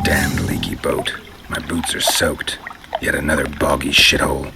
Damned leaky boat. My boots are soaked. Yet another boggy shithole.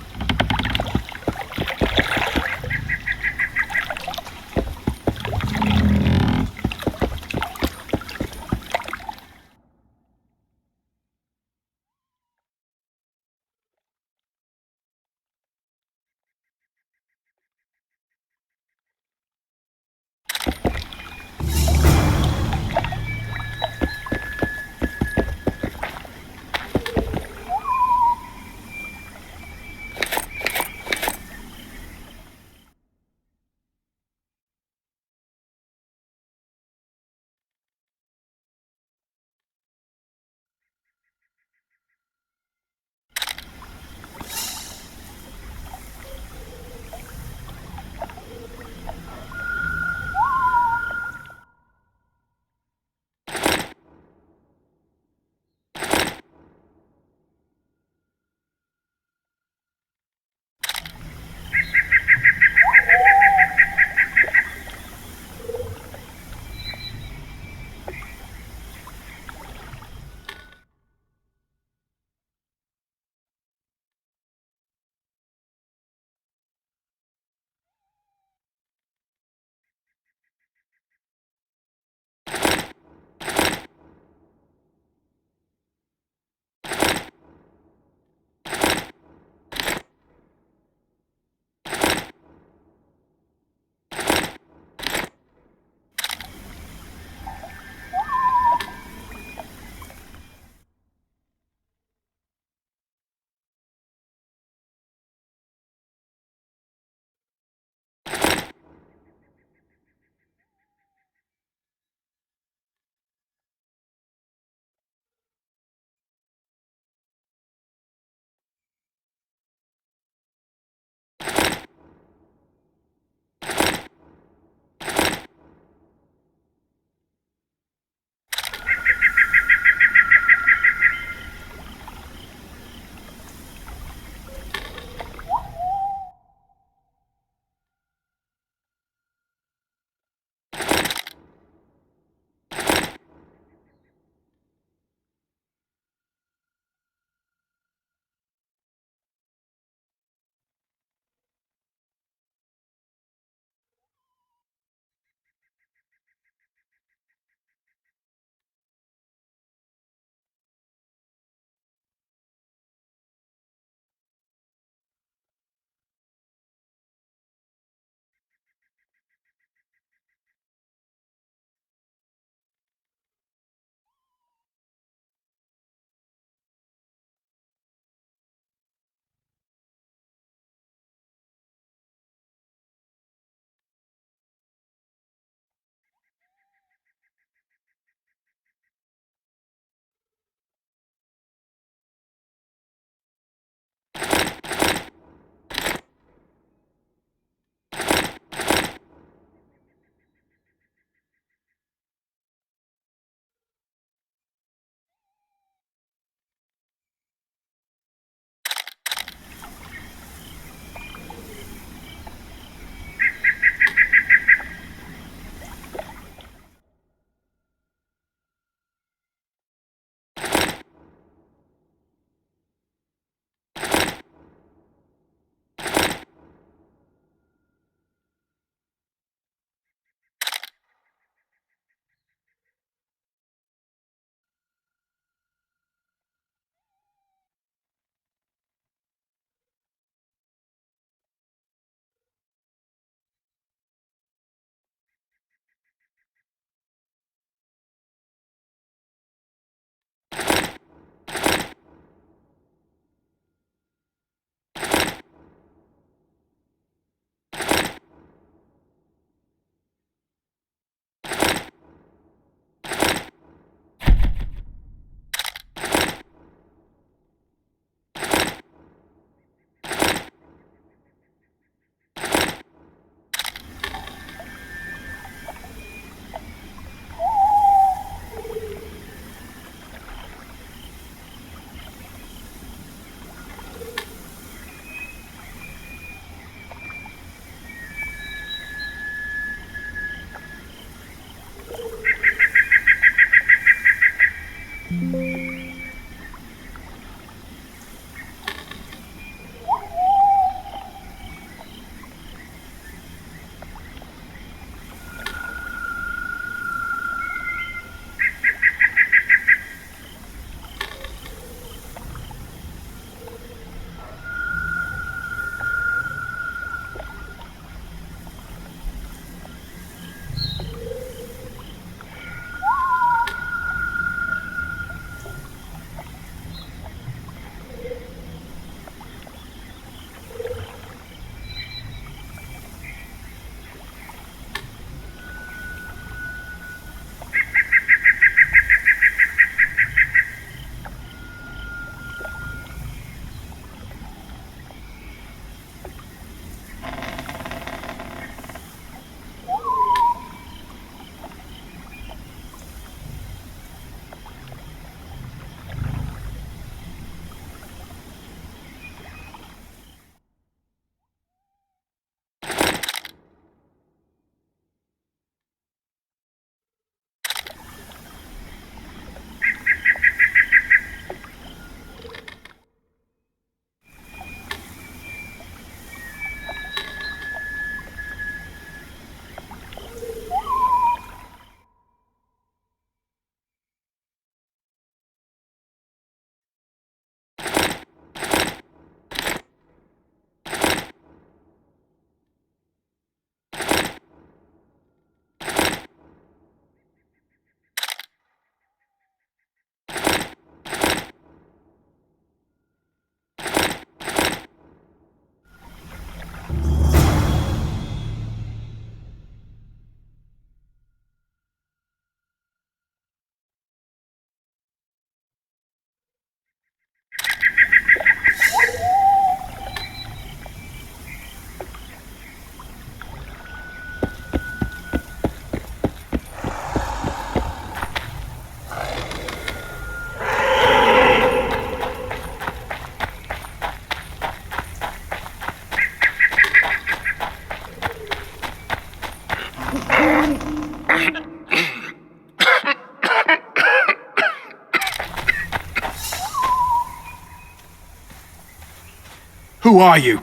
Who are you?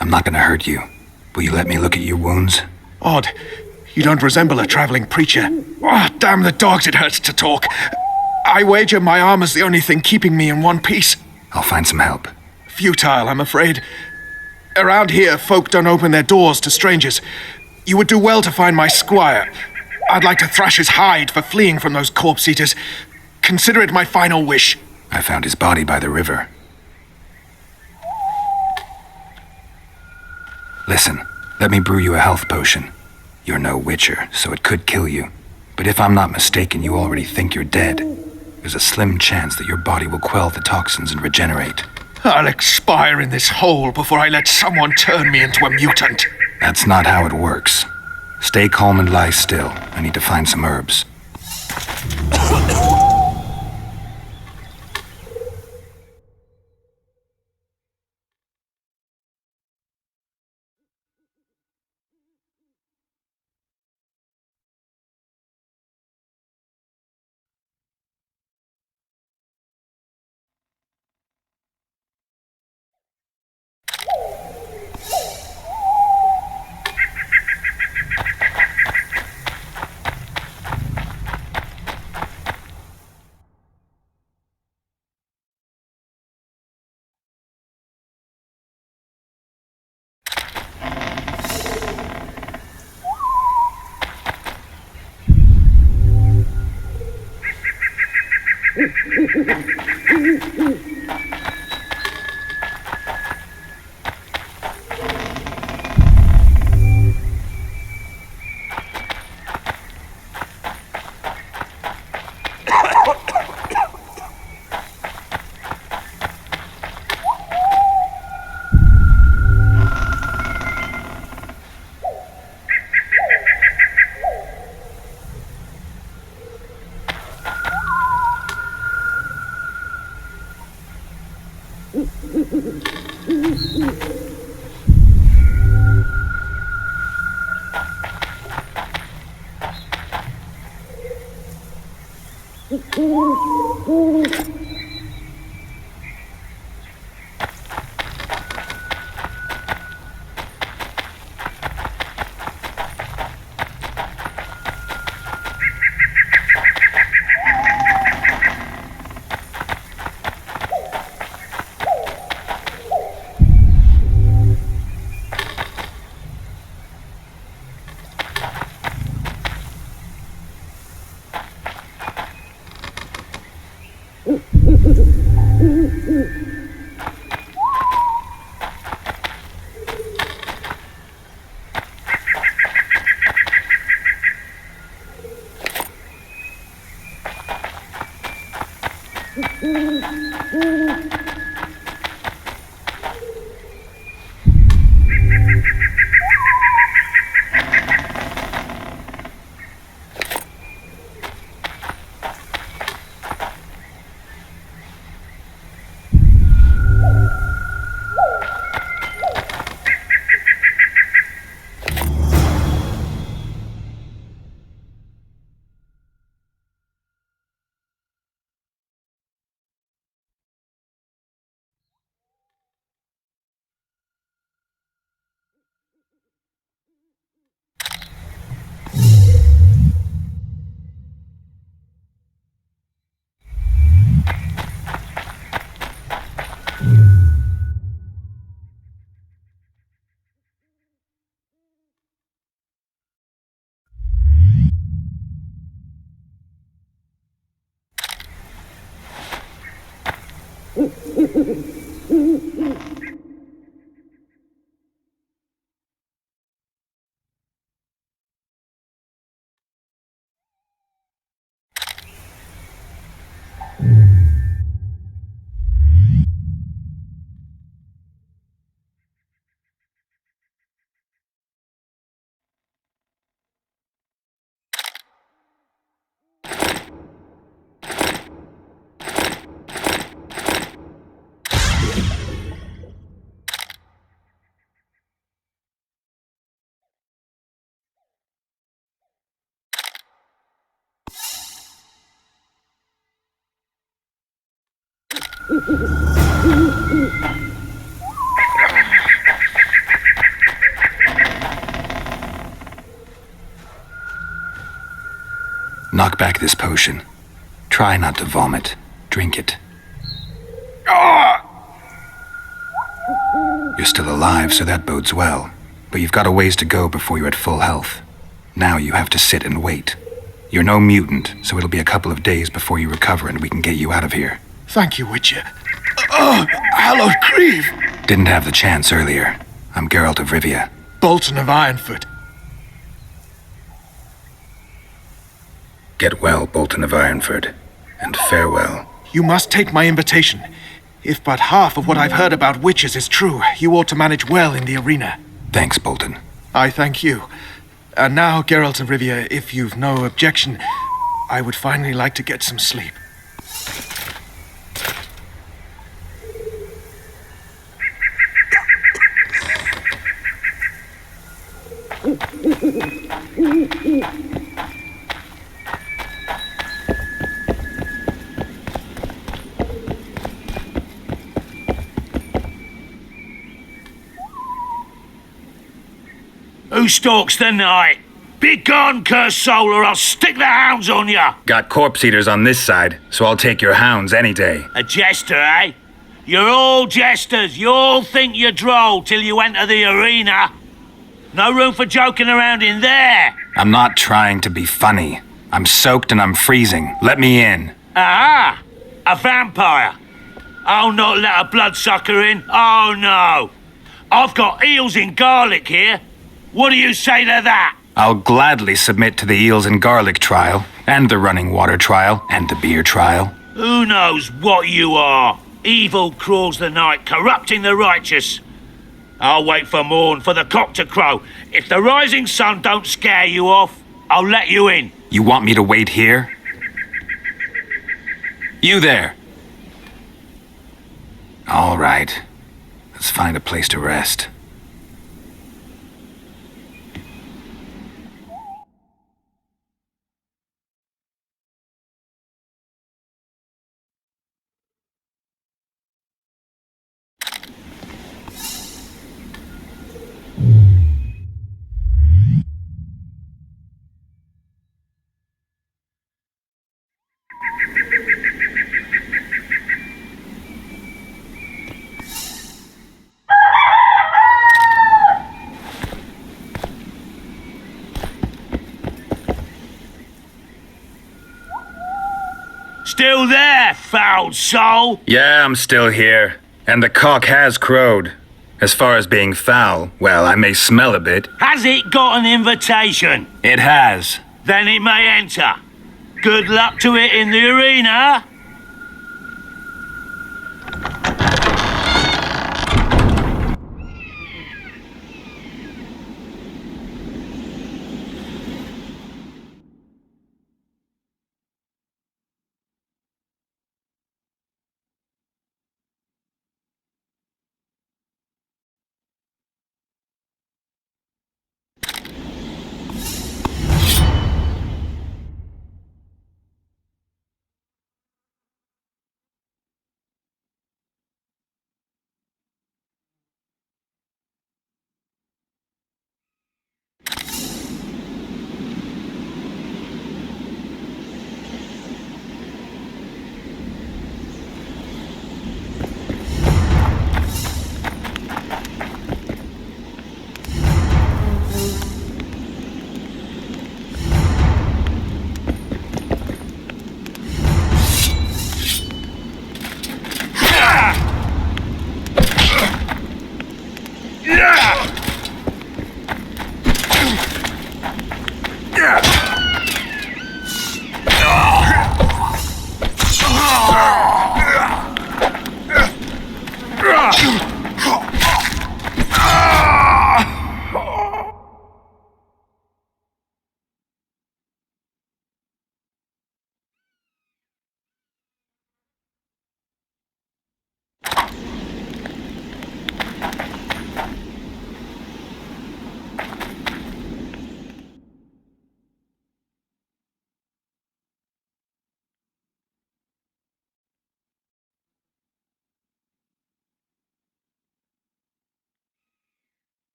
I'm not gonna hurt you. Will you let me look at your wounds? Odd. You don't resemble a traveling preacher. Oh, damn the dogs, it hurts to talk. I wager my armor's the only thing keeping me in one piece. I'll find some help. Futile, I'm afraid. Around here, folk don't open their doors to strangers. You would do well to find my squire. I'd like to thrash his hide for fleeing from those corpse-eaters. Consider it my final wish. I found his body by the river. Listen, let me brew you a health potion. You're no witcher, so it could kill you. But if I'm not mistaken, you already think you're dead. There's a slim chance that your body will quell the toxins and regenerate. I'll expire in this hole before I let someone turn me into a mutant. That's not how it works. Stay calm and lie still. I need to find some herbs. Knock back this potion. Try not to vomit. Drink it. You're still alive, so that bodes well. But you've got a ways to go before you're at full health. Now you have to sit and wait. You're no mutant, so it'll be a couple of days before you recover and we can get you out of here. Thank you, Witcher. Oh, hallowed grieve! Didn't have the chance earlier. I'm Geralt of Rivia. Bolton of Ironfoot. Get well, Bolton of Ironford, and farewell. You must take my invitation. If but half of what I've heard about witches is true, you ought to manage well in the arena. Thanks, Bolton. I thank you. And now, Geralt of Rivia, if you've no objection, I would finally like to get some sleep. Who stalks the night? Be gone, cursed soul, or I'll stick the hounds on ya! Got corpse eaters on this side, so I'll take your hounds any day. A jester, eh? You're all jesters. You all think you're droll till you enter the arena. No room for joking around in there. I'm not trying to be funny. I'm soaked and I'm freezing. Let me in. Ah, a vampire. I'll not let a bloodsucker in. Oh, no. I've got eels in garlic here. What do you say to that? I'll gladly submit to the eels and garlic trial, and the running water trial, and the beer trial. Who knows what you are? Evil crawls the night, corrupting the righteous. I'll wait for morn, for the cock to crow. If the rising sun don't scare you off, I'll let you in. You want me to wait here? You there. All right. Let's find a place to rest. Still there, foul soul? Yeah, I'm still here. And the cock has crowed. As far as being foul, well, I may smell a bit. Has it got an invitation? It has. Then it may enter. Good luck to it in the arena.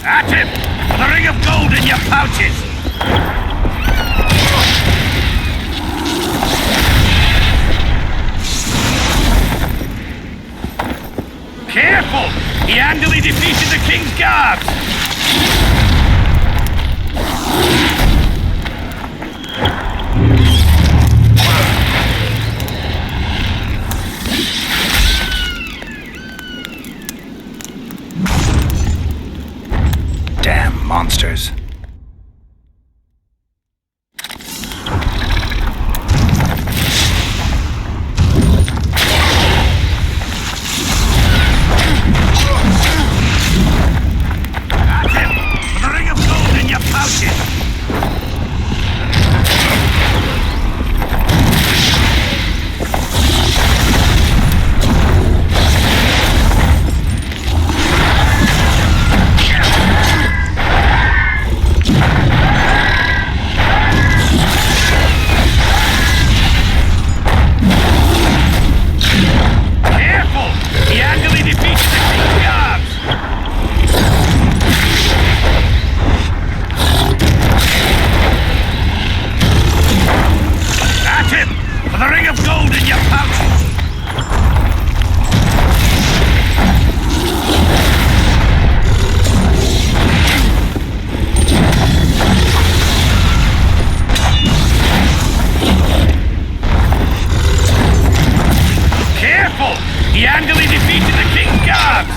At him! For the ring of gold in your pouches! Careful! He handily defeated the king's guards! Damn monsters. At him! For the ring of gold in your pouches! handily defeated the King's Guards!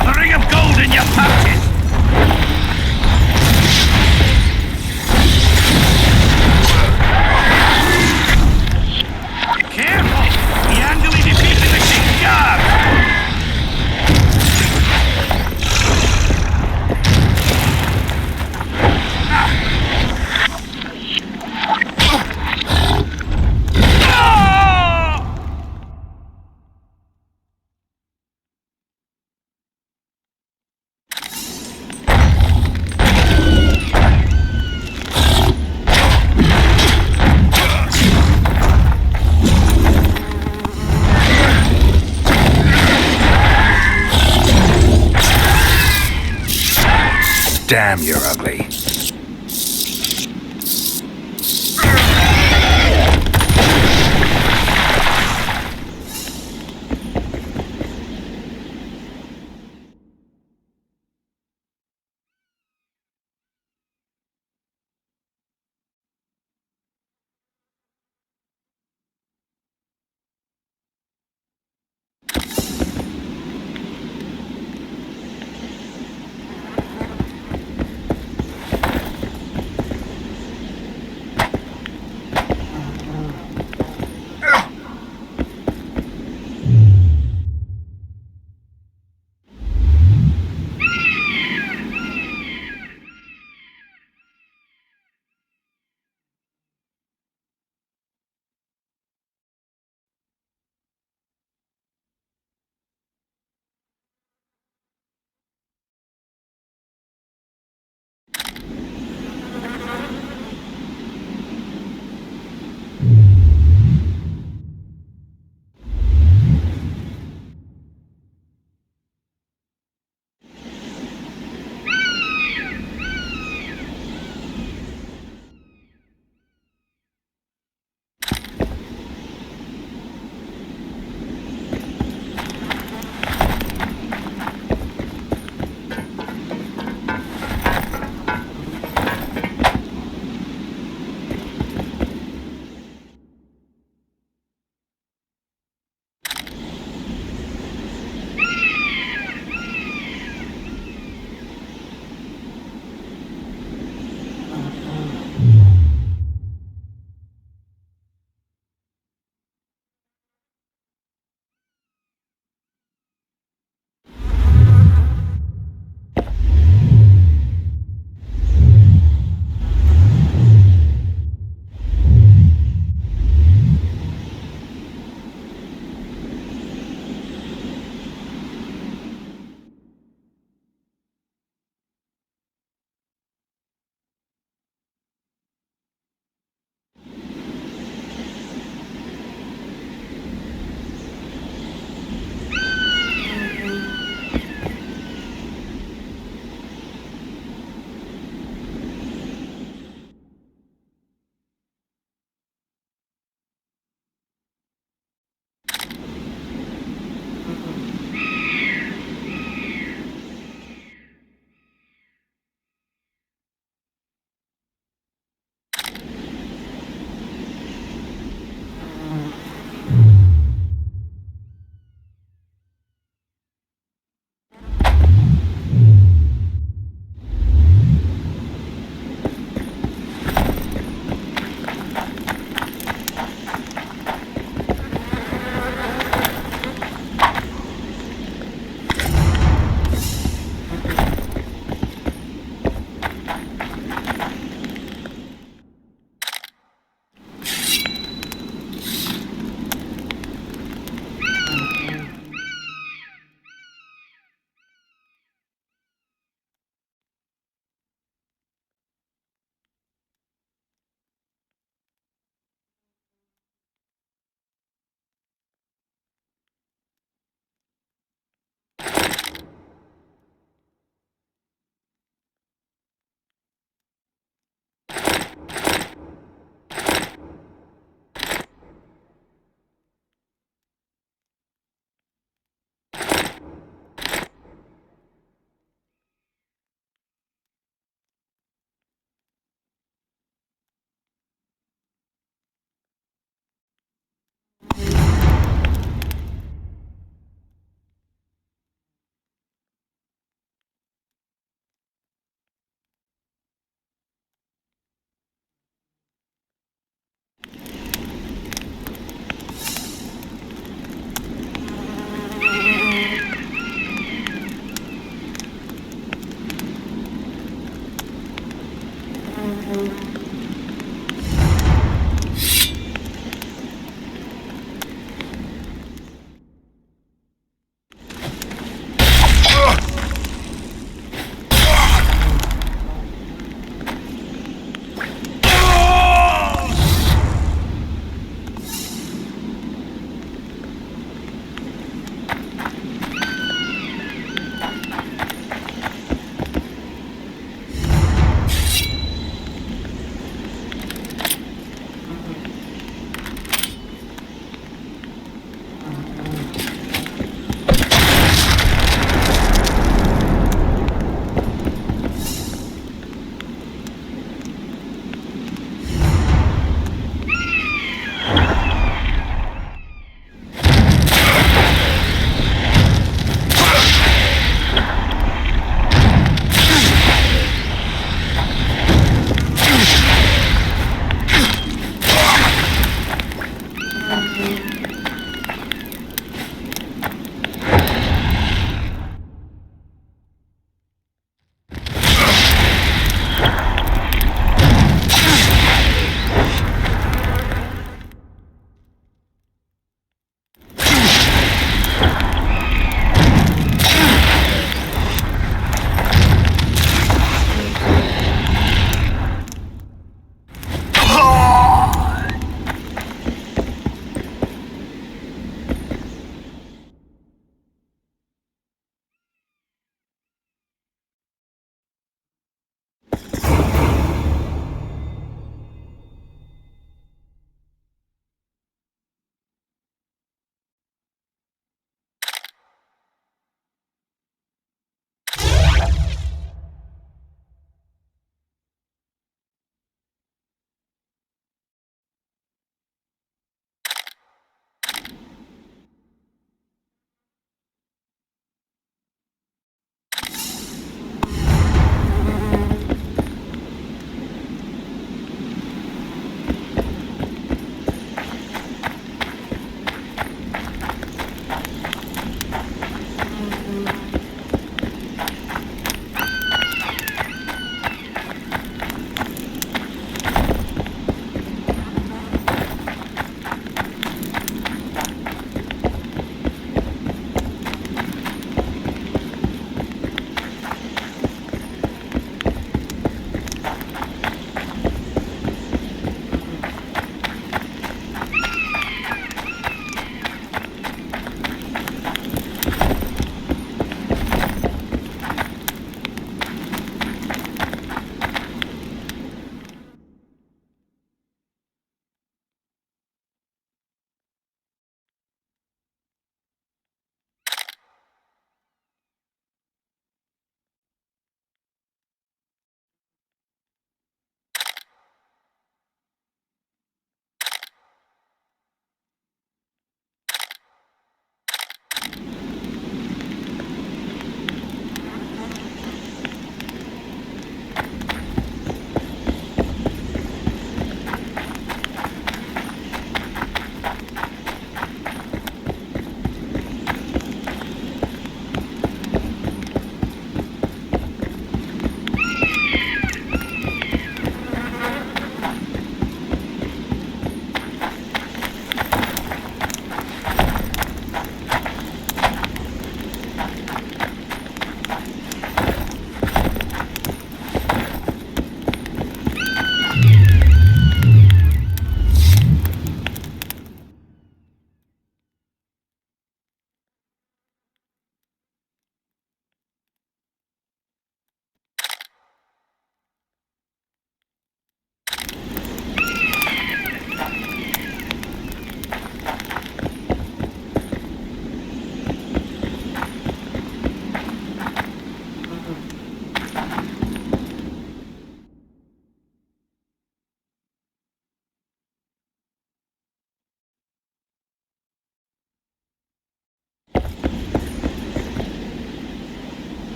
A ring of gold in your pocket! Careful! He handily defeated the King's Guards! Damn, you're ugly.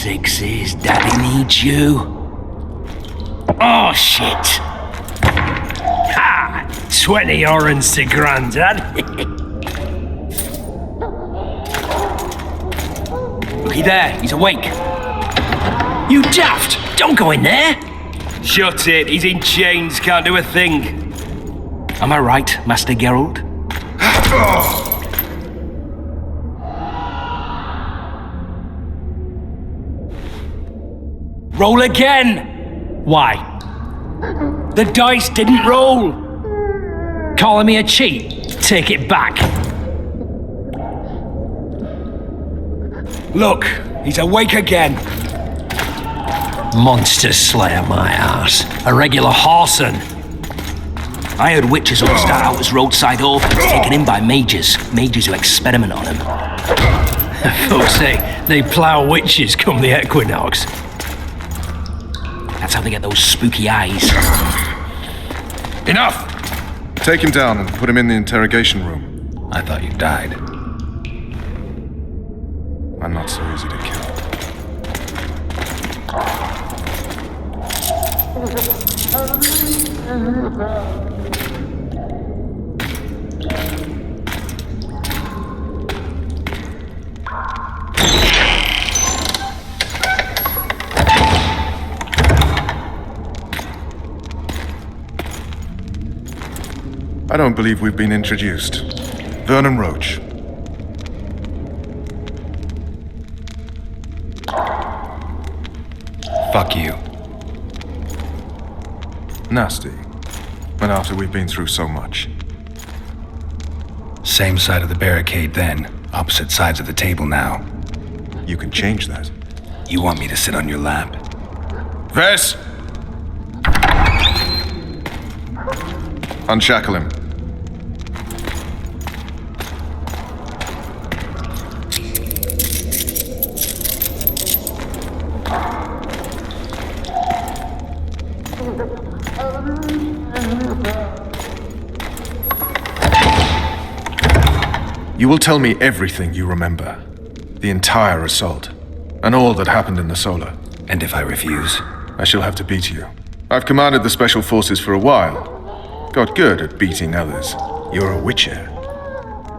Sixes, Daddy needs you. Oh, shit. Ha! 20 orange to Grandad. Looky there, he's awake. You daft! Don't go in there! Shut it, he's in chains, can't do a thing. Am I right, Master Geralt? Roll again! Why? The dice didn't roll! Calling me a cheat? Take it back. Look, he's awake again. Monster slayer, my ass. A regular horson. I heard witches all start out as roadside orphans taken in by mages. Mages who experiment on them. Folks say they plough witches come the equinox. That's how they get those spooky eyes. Enough! Take him down and put him in the interrogation room. I thought you died. I'm not so easy to kill. I don't believe we've been introduced. Vernon Roach. Fuck you. Nasty. But after we've been through so much. Same side of the barricade then, opposite sides of the table now. You can change that. You want me to sit on your lap? Vess! Unshackle him. You will tell me everything you remember. The entire assault. And all that happened in the Solar. And if I refuse? I shall have to beat you. I've commanded the Special Forces for a while. Got good at beating others. You're a witcher.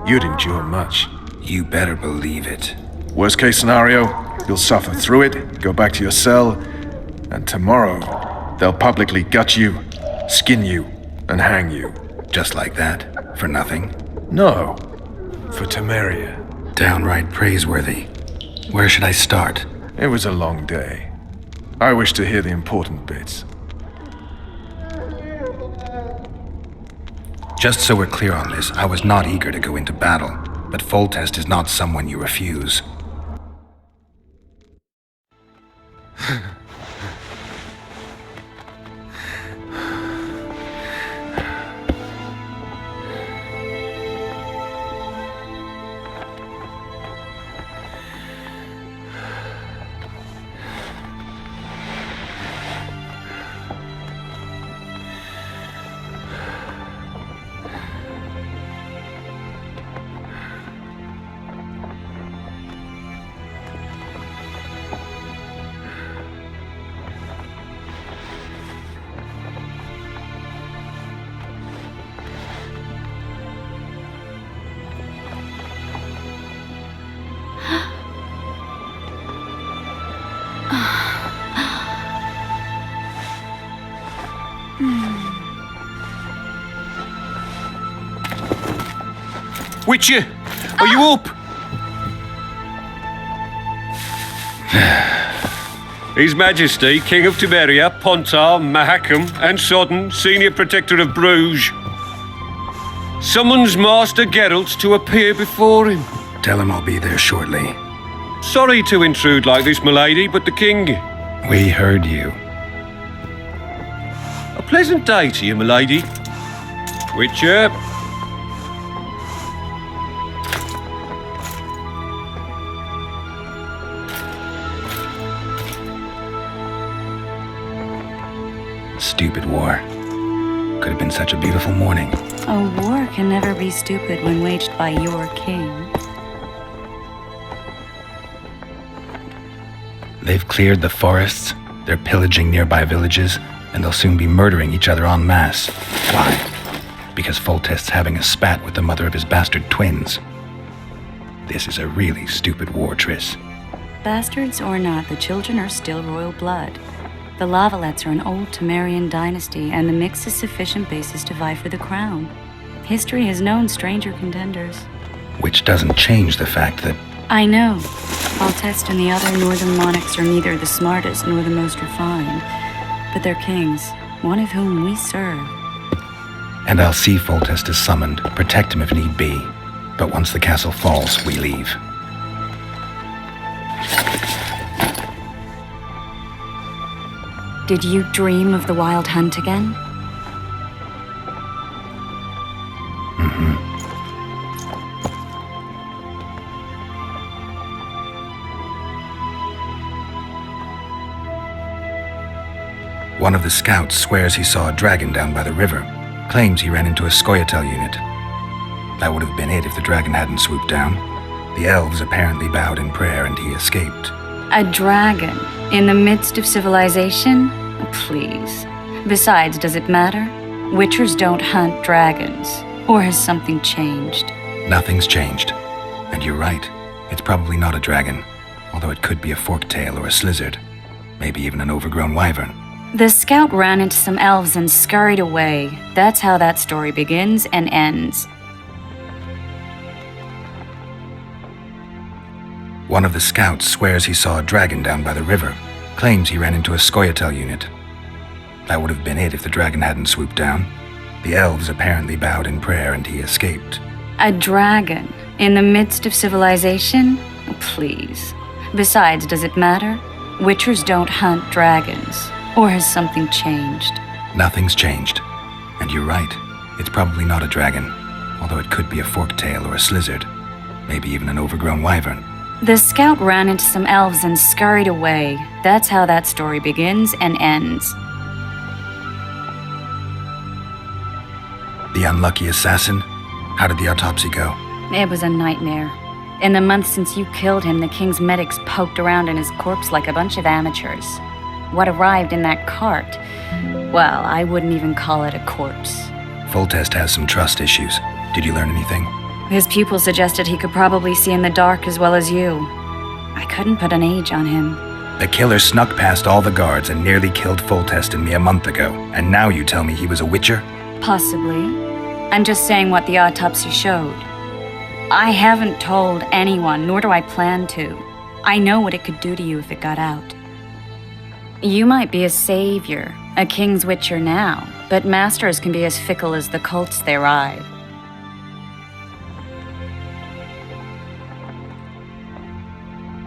You'd endure much. You better believe it. Worst case scenario, you'll suffer through it, go back to your cell, and tomorrow, they'll publicly gut you, skin you, and hang you. Just like that? For nothing? No. For Temeria. Downright praiseworthy. Where should I start? It was a long day. I wish to hear the important bits. Just so we're clear on this, I was not eager to go into battle, but Foltest is not someone you refuse. Witcher, are you up? His Majesty, King of Temeria, Pontar, Mahakam, and Sodden, Senior Protector of Bruges, summons Master Geralt to appear before him. Tell him I'll be there shortly. Sorry to intrude like this, milady, but the King, We heard you. A pleasant day to you, milady. Witcher. Stupid war. Could have been such a beautiful morning. A war can never be stupid when waged by your king. They've cleared the forests, they're pillaging nearby villages, and they'll soon be murdering each other en masse. Why? Because Foltest's having a spat with the mother of his bastard twins. This is a really stupid war, Triss. Bastards or not, the children are still royal blood. The Lavalettes are an old Temerian dynasty, and the mix is sufficient basis to vie for the crown. History has known stranger contenders. Which doesn't change the fact that... I know. Foltest and the other northern monarchs are neither the smartest nor the most refined, but they're kings, one of whom we serve. And I'll see Foltest is summoned, protect him if need be. But once the castle falls, we leave. Did you dream of the wild hunt again? Mm-hmm. One of the scouts swears he saw a dragon down by the river. Claims he ran into a Scoia'tael unit. That would have been it if the dragon hadn't swooped down. The elves apparently bowed in prayer and he escaped. A dragon? In the midst of civilization? Please. Besides, does it matter? Witchers don't hunt dragons. Or has something changed? Nothing's changed. And you're right. It's probably not a dragon. Although it could be a forktail or a slizzard. Maybe even an overgrown wyvern. The scout ran into some elves and scurried away. That's how that story begins and ends. One of the scouts swears he saw a dragon down by the river. Claims he ran into a Scoia'tael unit. That would have been it if the dragon hadn't swooped down. The elves apparently bowed in prayer and he escaped. A dragon? In the midst of civilization? Please. Besides, does it matter? Witchers don't hunt dragons. Or has something changed? Nothing's changed. And you're right. It's probably not a dragon. Although it could be a forktail or a slizzard. Maybe even an overgrown wyvern. The scout ran into some elves and scurried away. That's how that story begins and ends. The unlucky assassin? How did the autopsy go? It was a nightmare. In the month since you killed him, the king's medics poked around in his corpse like a bunch of amateurs. What arrived in that cart? Well, I wouldn't even call it a corpse. Foltest has some trust issues. Did you learn anything? His pupil suggested he could probably see in the dark as well as you. I couldn't put an age on him. The killer snuck past all the guards and nearly killed Foltest and me a month ago. And now you tell me he was a witcher? Possibly. I'm just saying what the autopsy showed. I haven't told anyone, nor do I plan to. I know what it could do to you if it got out. You might be a savior, a king's witcher now, but masters can be as fickle as the cults they ride.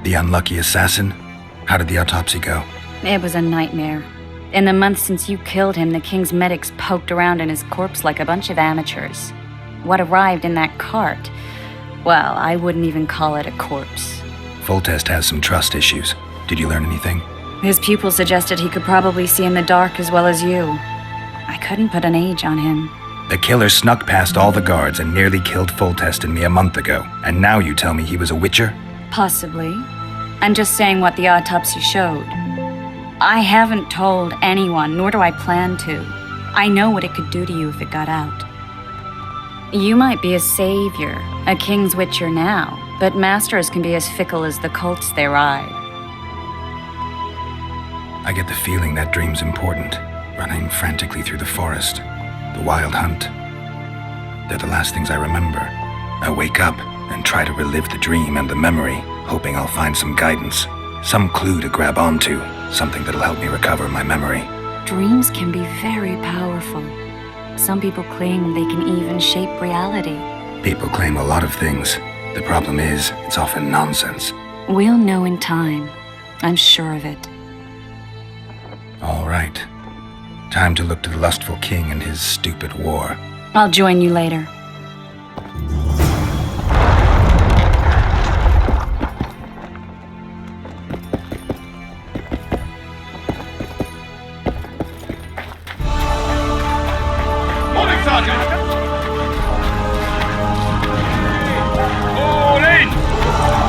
The unlucky assassin? How did the autopsy go? It was a nightmare. In the month since you killed him, the king's medics poked around in his corpse like a bunch of amateurs. What arrived in that cart? Well, I wouldn't even call it a corpse. Foltest has some trust issues. Did you learn anything? His pupil suggested he could probably see in the dark as well as you. I couldn't put an age on him. The killer snuck past all the guards and nearly killed Foltest and me a month ago. And now you tell me he was a witcher? Possibly. I'm just saying what the autopsy showed. I haven't told anyone, nor do I plan to. I know what it could do to you if it got out. You might be a savior, a king's witcher now, but masters can be as fickle as the cults they ride. I get the feeling that dream's important. Running frantically through the forest. The wild hunt. They're the last things I remember. I wake up and try to relive the dream and the memory, hoping I'll find some guidance. Some clue to grab onto. Something that'll help me recover my memory. Dreams can be very powerful. Some people claim they can even shape reality. People claim a lot of things. The problem is, it's often nonsense. We'll know in time. I'm sure of it. All right. Time to look to the lustful king and his stupid war. I'll join you later. Morning, Sergeant! All in!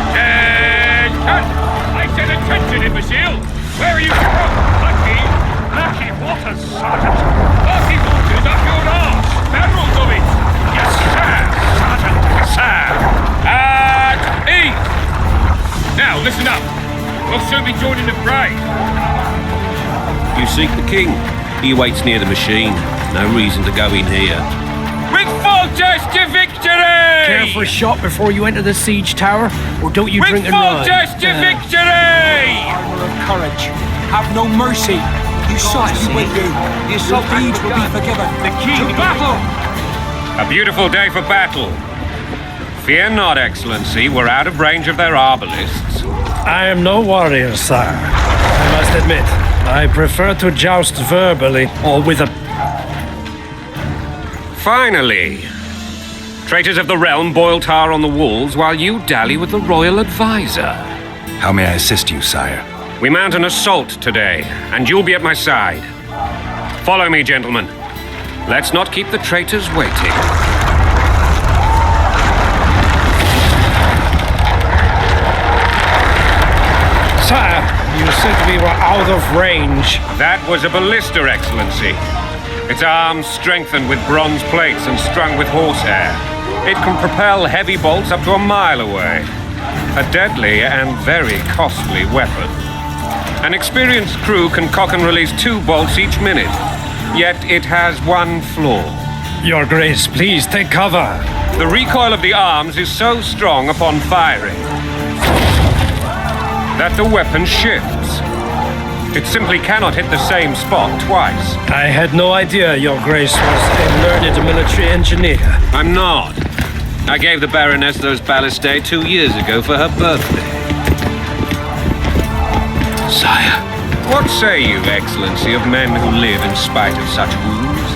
Attention! I said attention, imbecile! Where are you from? Lucky waters, Sergeant! Lucky waters up your arse! Barrels of it! Yes, sir! Sergeant, sir! At ease! Now, listen up! We'll soon be joining the fray! You seek the king. He waits near the machine. No reason to go in here. With full test to victory! Care for a shot before you enter the siege tower? Or don't you With drink and full run? test to victory! Armor of courage. Have no mercy. You sought you will do. Your deeds will be forgiven. The king To battle! A beautiful day for battle. Fear not, Excellency. We're out of range of their arbalists. I am no warrior, sire. I must admit, I prefer to joust verbally or with a... Finally! Traitors of the realm boil tar on the walls while you dally with the royal advisor. How may I assist you, sire? We mount an assault today, and you'll be at my side. Follow me, gentlemen. Let's not keep the traitors waiting. Sire, you said we were out of range. That was a ballista, Excellency. Its arms strengthened with bronze plates and strung with horsehair. It can propel heavy bolts up to a mile away. A deadly and very costly weapon. An experienced crew can cock and release 2 bolts each minute. Yet it has one flaw. Your Grace, please take cover. The recoil of the arms is so strong upon firing that the weapon shifts. It simply cannot hit the same spot twice. I had no idea Your Grace was a learned military engineer. I'm not. I gave the Baroness those ballistae 2 years ago for her birthday. Sire. What say you, Excellency, of men who live in spite of such wounds?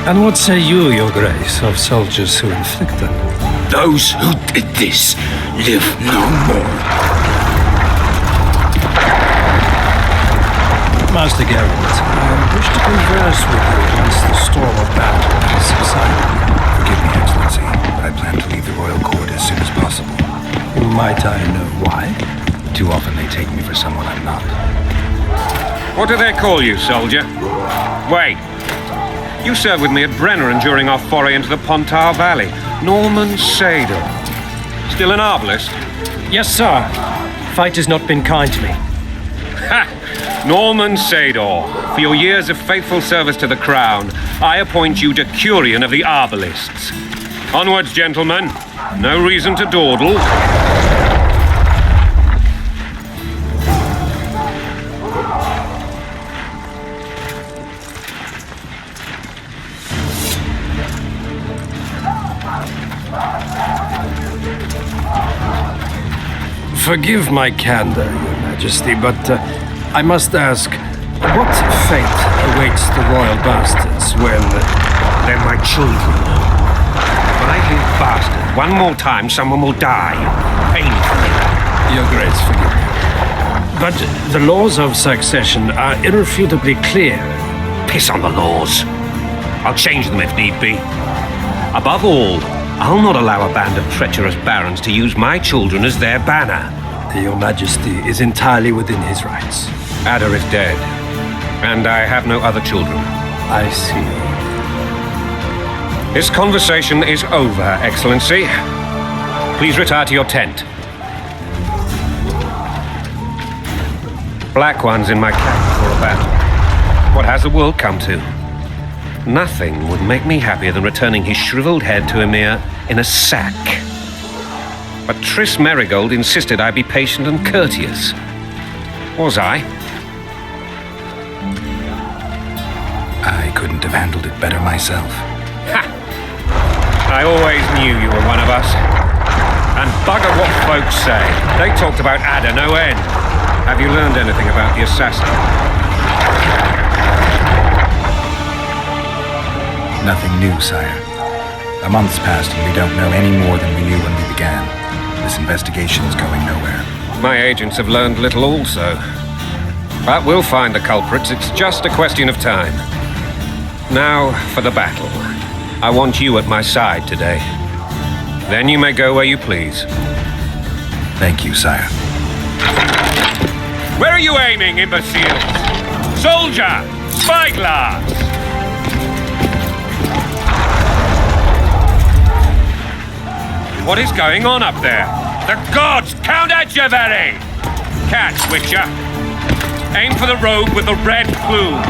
And what say you, Your Grace, of soldiers who inflict them? Those who did this live no more. Master Geralt, I wish to converse with you once the storm of battle has subsided. Forgive me, Excellency, but I plan to leave the royal court as soon as possible. Might I know why? Too often they take me for someone I'm not. What do they call you, soldier? Wait. You served with me at Brenner during our foray into the Pontar Valley. Norman Sador. Still an arbalist? Yes, sir. Fate has not been kind to me. Ha! Norman Sador, for your years of faithful service to the crown, I appoint you Decurion of the Arbalists. Onwards, gentlemen. No reason to dawdle. Forgive my candor, Your Majesty, but I must ask, what fate awaits the royal bastards when... They're my children. When I hear bastard one more time, someone will die. Painfully. Your Grace, forgive me. But the laws of succession are irrefutably clear. Piss on the laws. I'll change them if need be. Above all, I'll not allow a band of treacherous barons to use my children as their banner. Your Majesty is entirely within his rights. Ada is dead, and I have no other children. I see. This conversation is over, Excellency. Please retire to your tent. Black ones in my camp before a battle. What has the world come to? Nothing would make me happier than returning his shriveled head to Emir in a sack. But Triss Merigold insisted I be patient and courteous. Was I? I couldn't have handled it better myself. Ha! I always knew you were one of us. And bugger what folks say. They talked about Ada no end. Have you learned anything about the assassin? Nothing new, sire. A month's passed and we don't know any more than we knew when we began. This investigation is going nowhere. My agents have learned little also. But we'll find the culprits. It's just a question of time. Now, for the battle. I want you at my side today. Then you may go where you please. Thank you, sire. Where are you aiming, imbeciles? Soldier! Spyglass! What is going on up there? The gods! Count Etcheverry! Catch, Witcher. Aim for the rogue with the red plume.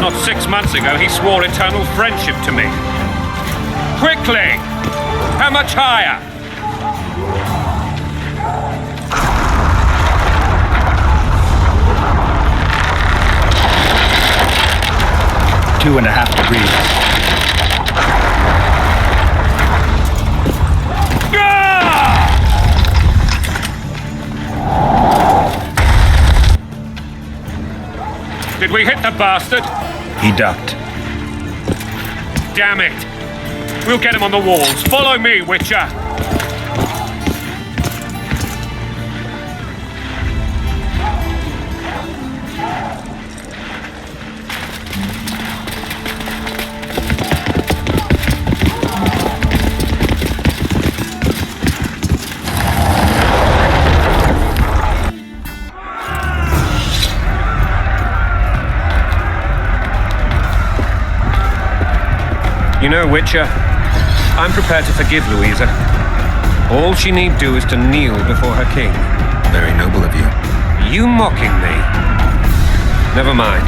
Not 6 months ago, he swore eternal friendship to me. Quickly! How much higher? Two and a half degrees. Did we hit the bastard? He ducked. Damn it! We'll get him on the walls. Follow me, Witcher! You know, Witcher, I'm prepared to forgive Louisa. All she need do is to kneel before her king. Very noble of you. You mocking me? Never mind.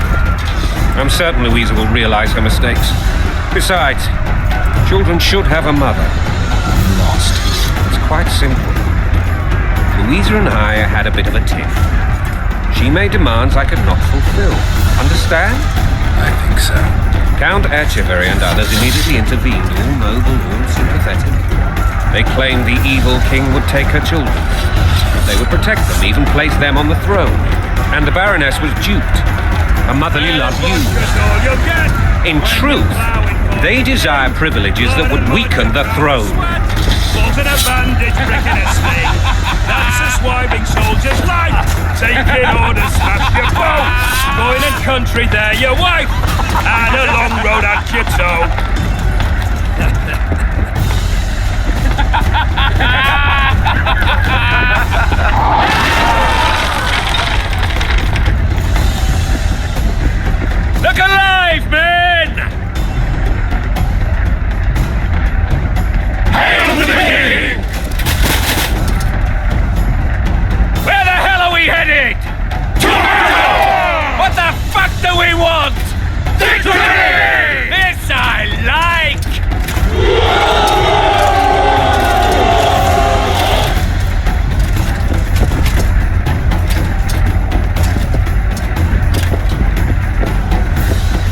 I'm certain Louisa will realize her mistakes. Besides, children should have a mother. I'm lost. It's quite simple. Louisa and I had a bit of a tiff. She made demands I could not fulfill. Understand? I think so. Count Etcheverry and others immediately intervened, all noble, all sympathetic. They claimed the evil king would take her children. They would protect them, even place them on the throne. And the Baroness was duped. A motherly love used. In truth, they desire privileges that would weaken the throne. Wasn't a bandage breaking a snake. That's a swiping soldier's life. Taking orders, smash your boat. Going in country there, your wife. And a long road at your toe. Look alive, men! Hail to the king! Where the hell are we headed? What the fuck do we want? Victory! This I like!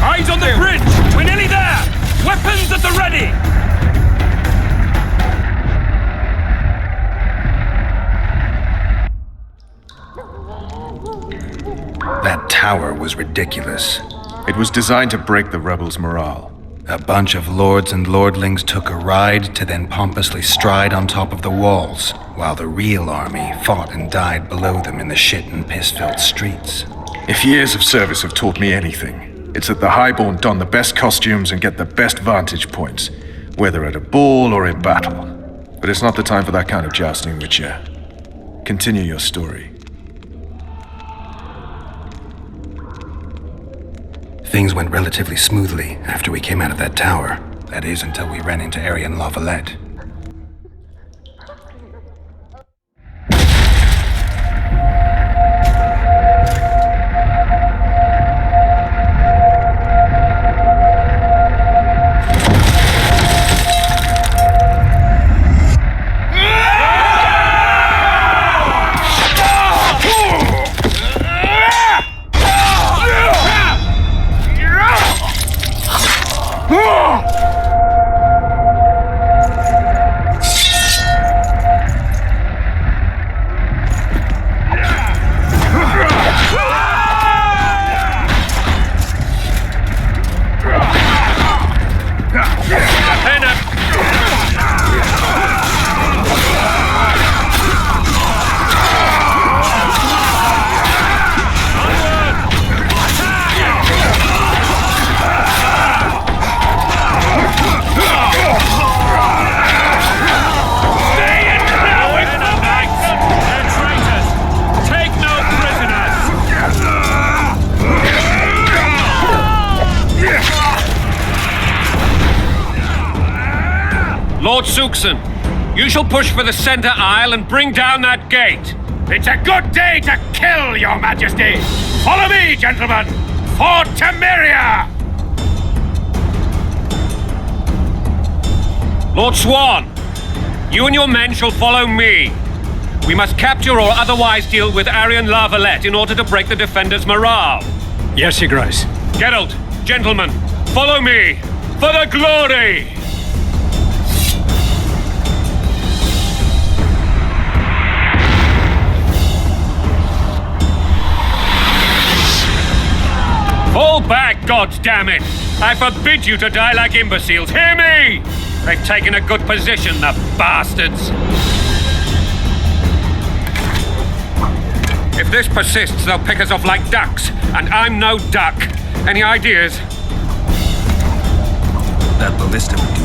Eyes on the bridge! We're nearly there! Weapons at the ready! That tower was ridiculous. It was designed to break the rebels' morale. A bunch of lords and lordlings took a ride to then pompously stride on top of the walls, while the real army fought and died below them in the shit and piss-filled streets. If years of service have taught me anything, it's that the highborn don the best costumes and get the best vantage points, whether at a ball or in battle. But it's not the time for that kind of jousting, Witcher. Continue your story. Things went relatively smoothly after we came out of that tower. That is, until we ran into Arian Lavalette. Lord Suxon, you shall push for the center aisle and bring down that gate. It's a good day to kill, Your Majesty! Follow me, gentlemen! For Temeria! Lord Swan, you and your men shall follow me. We must capture or otherwise deal with Arian La Valette in order to break the defenders' morale. Yes, Your Grace. Geralt, gentlemen, follow me for the glory! Fall back, goddammit! I forbid you to die like imbeciles. Hear me! They've taken a good position, the bastards. If this persists, they'll pick us off like ducks, and I'm no duck. Any ideas? That ballista would